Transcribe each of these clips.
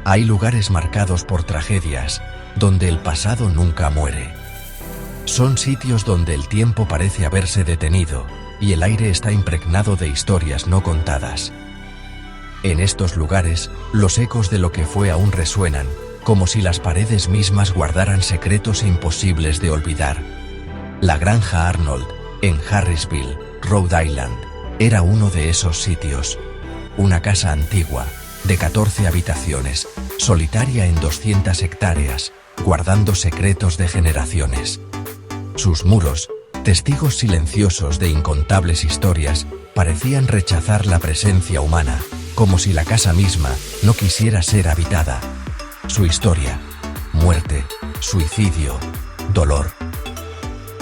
Hay lugares marcados por tragedias, donde el pasado nunca muere. Son sitios donde el tiempo parece haberse detenido, y el aire está impregnado de historias no contadas. En estos lugares, los ecos de lo que fue aún resuenan, como si las paredes mismas guardaran secretos imposibles de olvidar. La Granja Arnold, en Harrisville, Rhode Island, era uno de esos sitios. Una casa antigua, de 14 habitaciones, solitaria en 200 hectáreas, guardando secretos de generaciones. Sus muros, testigos silenciosos de incontables historias, parecían rechazar la presencia humana, como si la casa misma no quisiera ser habitada. Su historia: muerte, suicidio, dolor.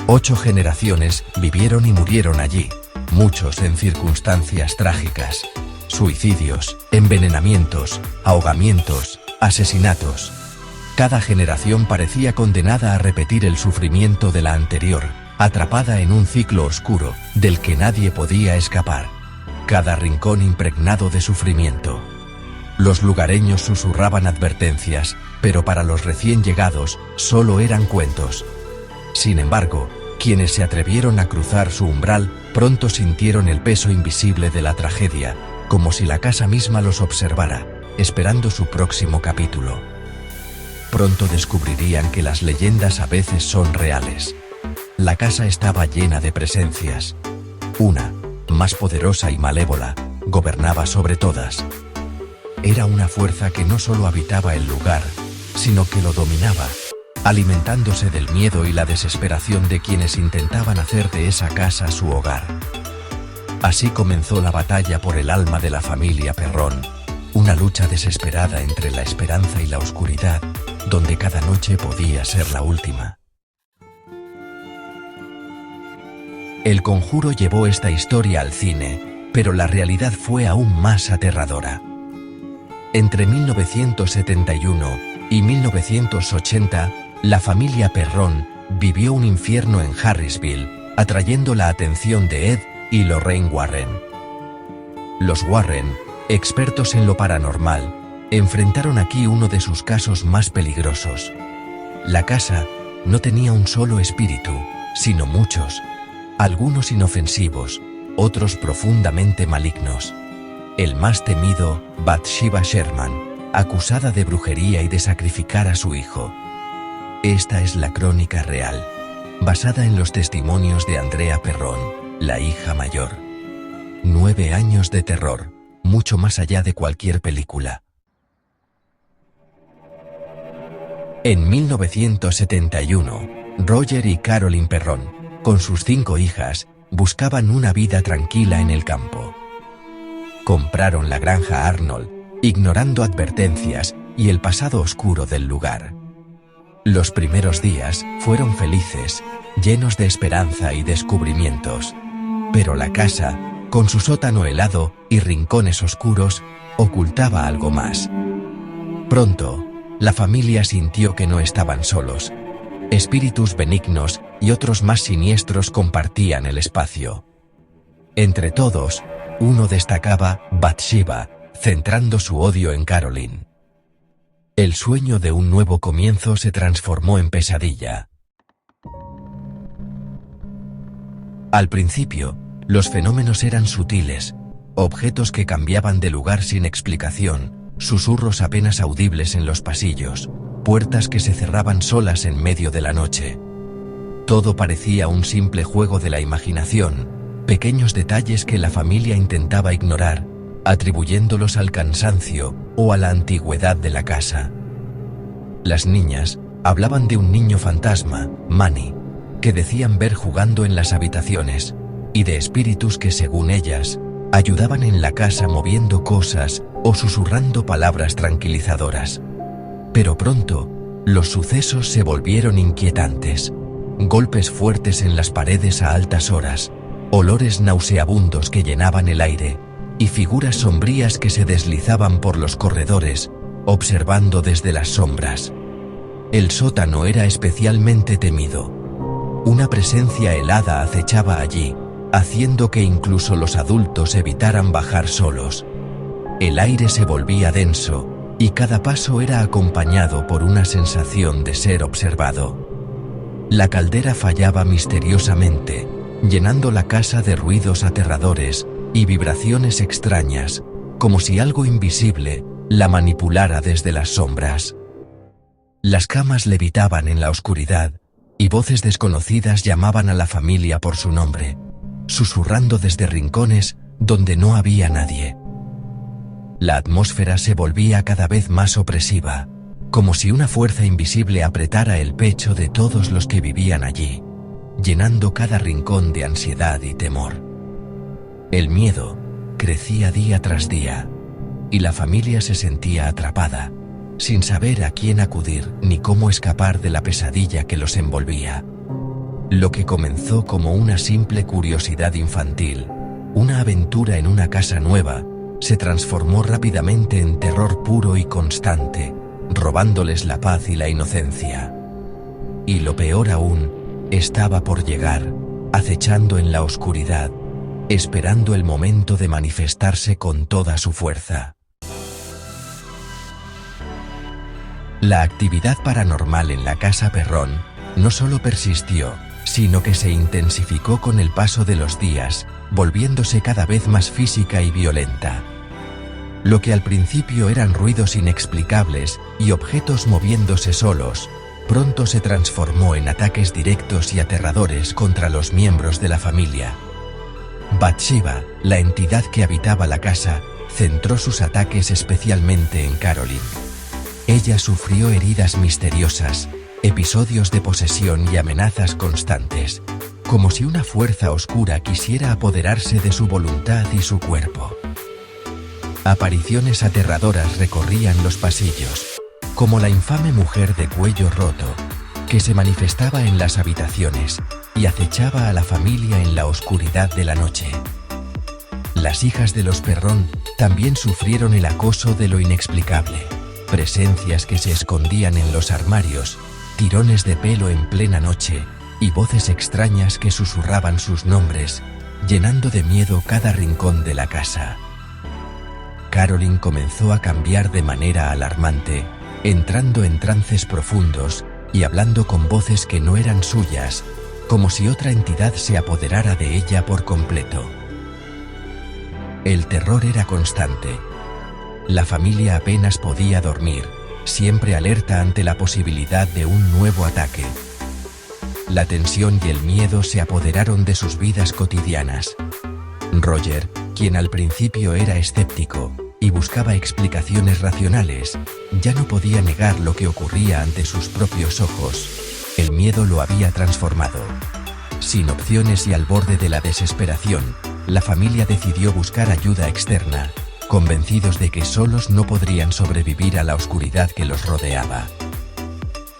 8 generaciones vivieron y murieron allí, muchos en circunstancias trágicas. Suicidios, envenenamientos, ahogamientos, asesinatos. Cada generación parecía condenada a repetir el sufrimiento de la anterior, atrapada en un ciclo oscuro, del que nadie podía escapar. Cada rincón impregnado de sufrimiento. Los lugareños susurraban advertencias, pero para los recién llegados, solo eran cuentos. Sin embargo, quienes se atrevieron a cruzar su umbral, pronto sintieron el peso invisible de la tragedia, como si la casa misma los observara, esperando su próximo capítulo. Pronto descubrirían que las leyendas a veces son reales. La casa estaba llena de presencias. Una, más poderosa y malévola, gobernaba sobre todas. Era una fuerza que no solo habitaba el lugar, sino que lo dominaba, alimentándose del miedo y la desesperación de quienes intentaban hacer de esa casa su hogar. Así comenzó la batalla por el alma de la familia Perron, una lucha desesperada entre la esperanza y la oscuridad, donde cada noche podía ser la última. El Conjuro llevó esta historia al cine, pero la realidad fue aún más aterradora. Entre 1971 y 1980, la familia Perron vivió un infierno en Harrisville, atrayendo la atención de Ed y Lorraine Warren. Los Warren, expertos en lo paranormal, enfrentaron aquí uno de sus casos más peligrosos. La casa no tenía un solo espíritu, sino muchos, algunos inofensivos, otros profundamente malignos. El más temido, Bathsheba Sherman, acusada de brujería y de sacrificar a su hijo. Esta es la crónica real, basada en los testimonios de Andrea Perron, la hija mayor. 9 años de terror, mucho más allá de cualquier película. En 1971, Roger y Carolyn Perron, con sus 5 hijas, buscaban una vida tranquila en el campo. Compraron la Granja Arnold, ignorando advertencias y el pasado oscuro del lugar. Los primeros días fueron felices, llenos de esperanza y descubrimientos. Pero la casa, con su sótano helado y rincones oscuros, ocultaba algo más. Pronto, la familia sintió que no estaban solos. Espíritus benignos y otros más siniestros compartían el espacio. Entre todos, uno destacaba: Bathsheba, centrando su odio en Carolyn. El sueño de un nuevo comienzo se transformó en pesadilla. Al principio, los fenómenos eran sutiles, objetos que cambiaban de lugar sin explicación, susurros apenas audibles en los pasillos, puertas que se cerraban solas en medio de la noche. Todo parecía un simple juego de la imaginación, pequeños detalles que la familia intentaba ignorar, atribuyéndolos al cansancio o a la antigüedad de la casa. Las niñas hablaban de un niño fantasma, Manny, que decían ver jugando en las habitaciones, y de espíritus que, según ellas, ayudaban en la casa moviendo cosas o susurrando palabras tranquilizadoras. Pero pronto, los sucesos se volvieron inquietantes. Golpes fuertes en las paredes a altas horas, olores nauseabundos que llenaban el aire, y figuras sombrías que se deslizaban por los corredores, observando desde las sombras. El sótano era especialmente temido. Una presencia helada acechaba allí, haciendo que incluso los adultos evitaran bajar solos. El aire se volvía denso, y cada paso era acompañado por una sensación de ser observado. La caldera fallaba misteriosamente, llenando la casa de ruidos aterradores y vibraciones extrañas, como si algo invisible la manipulara desde las sombras. Las camas levitaban en la oscuridad, y voces desconocidas llamaban a la familia por su nombre, susurrando desde rincones donde no había nadie. La atmósfera se volvía cada vez más opresiva, como si una fuerza invisible apretara el pecho de todos los que vivían allí, llenando cada rincón de ansiedad y temor. El miedo crecía día tras día, y la familia se sentía atrapada, sin saber a quién acudir ni cómo escapar de la pesadilla que los envolvía. Lo que comenzó como una simple curiosidad infantil, una aventura en una casa nueva, se transformó rápidamente en terror puro y constante, robándoles la paz y la inocencia. Y lo peor aún, estaba por llegar, acechando en la oscuridad, esperando el momento de manifestarse con toda su fuerza. La actividad paranormal en la casa Perrón no solo persistió, sino que se intensificó con el paso de los días, volviéndose cada vez más física y violenta. Lo que al principio eran ruidos inexplicables y objetos moviéndose solos, pronto se transformó en ataques directos y aterradores contra los miembros de la familia. Bathsheba, la entidad que habitaba la casa, centró sus ataques especialmente en Carolyn. Ella sufrió heridas misteriosas, episodios de posesión y amenazas constantes, como si una fuerza oscura quisiera apoderarse de su voluntad y su cuerpo. Apariciones aterradoras recorrían los pasillos, como la infame mujer de cuello roto, que se manifestaba en las habitaciones y acechaba a la familia en la oscuridad de la noche. Las hijas de los Perrón también sufrieron el acoso de lo inexplicable, presencias que se escondían en los armarios, tirones de pelo en plena noche y voces extrañas que susurraban sus nombres, llenando de miedo cada rincón de la casa. Carolyn comenzó a cambiar de manera alarmante, entrando en trances profundos y hablando con voces que no eran suyas, como si otra entidad se apoderara de ella por completo. El terror era constante. La familia apenas podía dormir, siempre alerta ante la posibilidad de un nuevo ataque. La tensión y el miedo se apoderaron de sus vidas cotidianas. Roger, quien al principio era escéptico y buscaba explicaciones racionales, ya no podía negar lo que ocurría ante sus propios ojos. El miedo lo había transformado. Sin opciones y al borde de la desesperación, la familia decidió buscar ayuda externa, convencidos de que solos no podrían sobrevivir a la oscuridad que los rodeaba.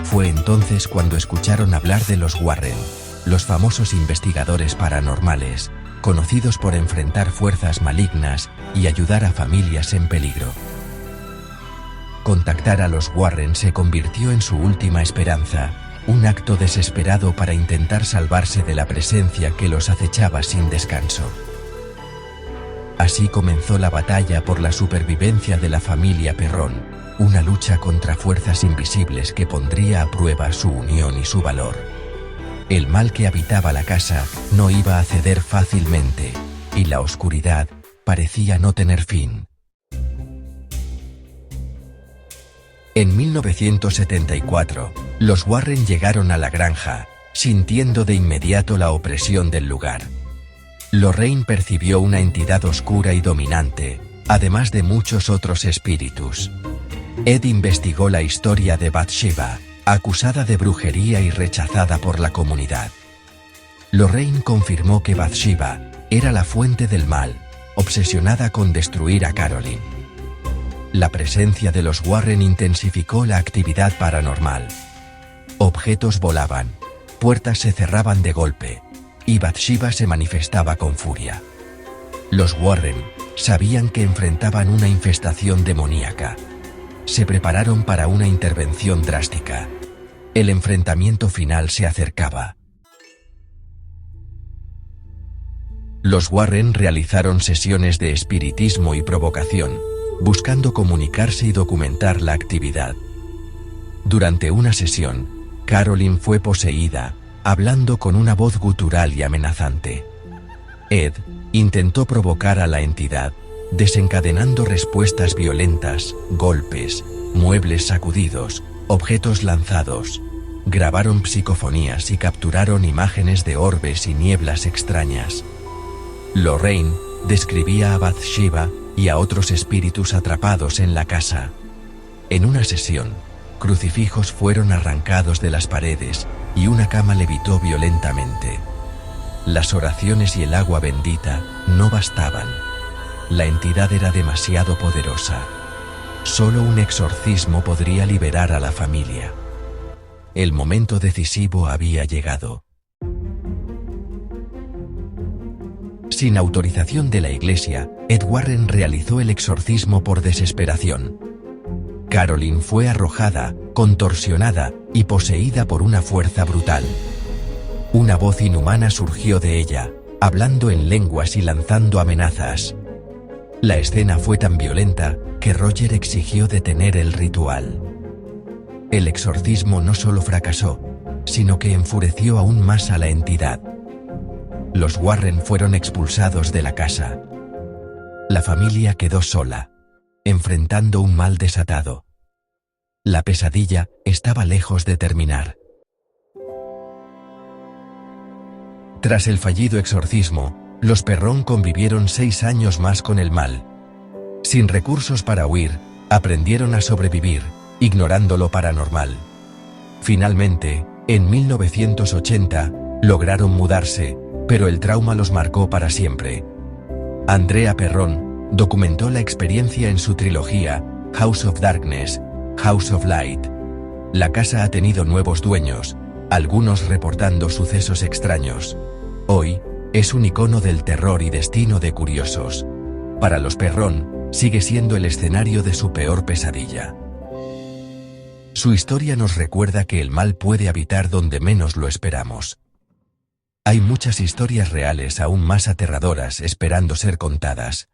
Fue entonces cuando escucharon hablar de los Warren, los famosos investigadores paranormales, conocidos por enfrentar fuerzas malignas y ayudar a familias en peligro. Contactar a los Warren se convirtió en su última esperanza, un acto desesperado para intentar salvarse de la presencia que los acechaba sin descanso. Así comenzó la batalla por la supervivencia de la familia Perrón, una lucha contra fuerzas invisibles que pondría a prueba su unión y su valor. El mal que habitaba la casa no iba a ceder fácilmente, y la oscuridad parecía no tener fin. En 1974, los Warren llegaron a la granja, sintiendo de inmediato la opresión del lugar. Lorraine percibió una entidad oscura y dominante, además de muchos otros espíritus. Ed investigó la historia de Bathsheba, acusada de brujería y rechazada por la comunidad. Lorraine confirmó que Bathsheba era la fuente del mal, obsesionada con destruir a Carolyn. La presencia de los Warren intensificó la actividad paranormal. Objetos volaban, puertas se cerraban de golpe, y Bathsheba se manifestaba con furia. Los Warren sabían que enfrentaban una infestación demoníaca. Se prepararon para una intervención drástica. El enfrentamiento final se acercaba. Los Warren realizaron sesiones de espiritismo y provocación, buscando comunicarse y documentar la actividad. Durante una sesión, Carolyn fue poseída, hablando con una voz gutural y amenazante. Ed intentó provocar a la entidad, desencadenando respuestas violentas, golpes, muebles sacudidos, objetos lanzados. Grabaron psicofonías y capturaron imágenes de orbes y nieblas extrañas. Lorraine describía a Bathsheba y a otros espíritus atrapados en la casa. En una sesión, crucifijos fueron arrancados de las paredes y una cama levitó violentamente. Las oraciones y el agua bendita no bastaban. La entidad era demasiado poderosa. Solo un exorcismo podría liberar a la familia. El momento decisivo había llegado. Sin autorización de la iglesia, Ed Warren realizó el exorcismo por desesperación. Carolyn fue arrojada, contorsionada y poseída por una fuerza brutal. Una voz inhumana surgió de ella, hablando en lenguas y lanzando amenazas. La escena fue tan violenta que Roger exigió detener el ritual. El exorcismo no solo fracasó, sino que enfureció aún más a la entidad. Los Warren fueron expulsados de la casa. La familia quedó sola, enfrentando un mal desatado. La pesadilla estaba lejos de terminar. Tras el fallido exorcismo, los Perron convivieron 6 años más con el mal. Sin recursos para huir, aprendieron a sobrevivir, ignorando lo paranormal. Finalmente, en 1980, lograron mudarse, pero el trauma los marcó para siempre. Andrea Perron documentó la experiencia en su trilogía House of Darkness, House of Light. La casa ha tenido nuevos dueños, algunos reportando sucesos extraños. Hoy, es un icono del terror y destino de curiosos. Para los Perron, sigue siendo el escenario de su peor pesadilla. Su historia nos recuerda que el mal puede habitar donde menos lo esperamos. Hay muchas historias reales aún más aterradoras esperando ser contadas.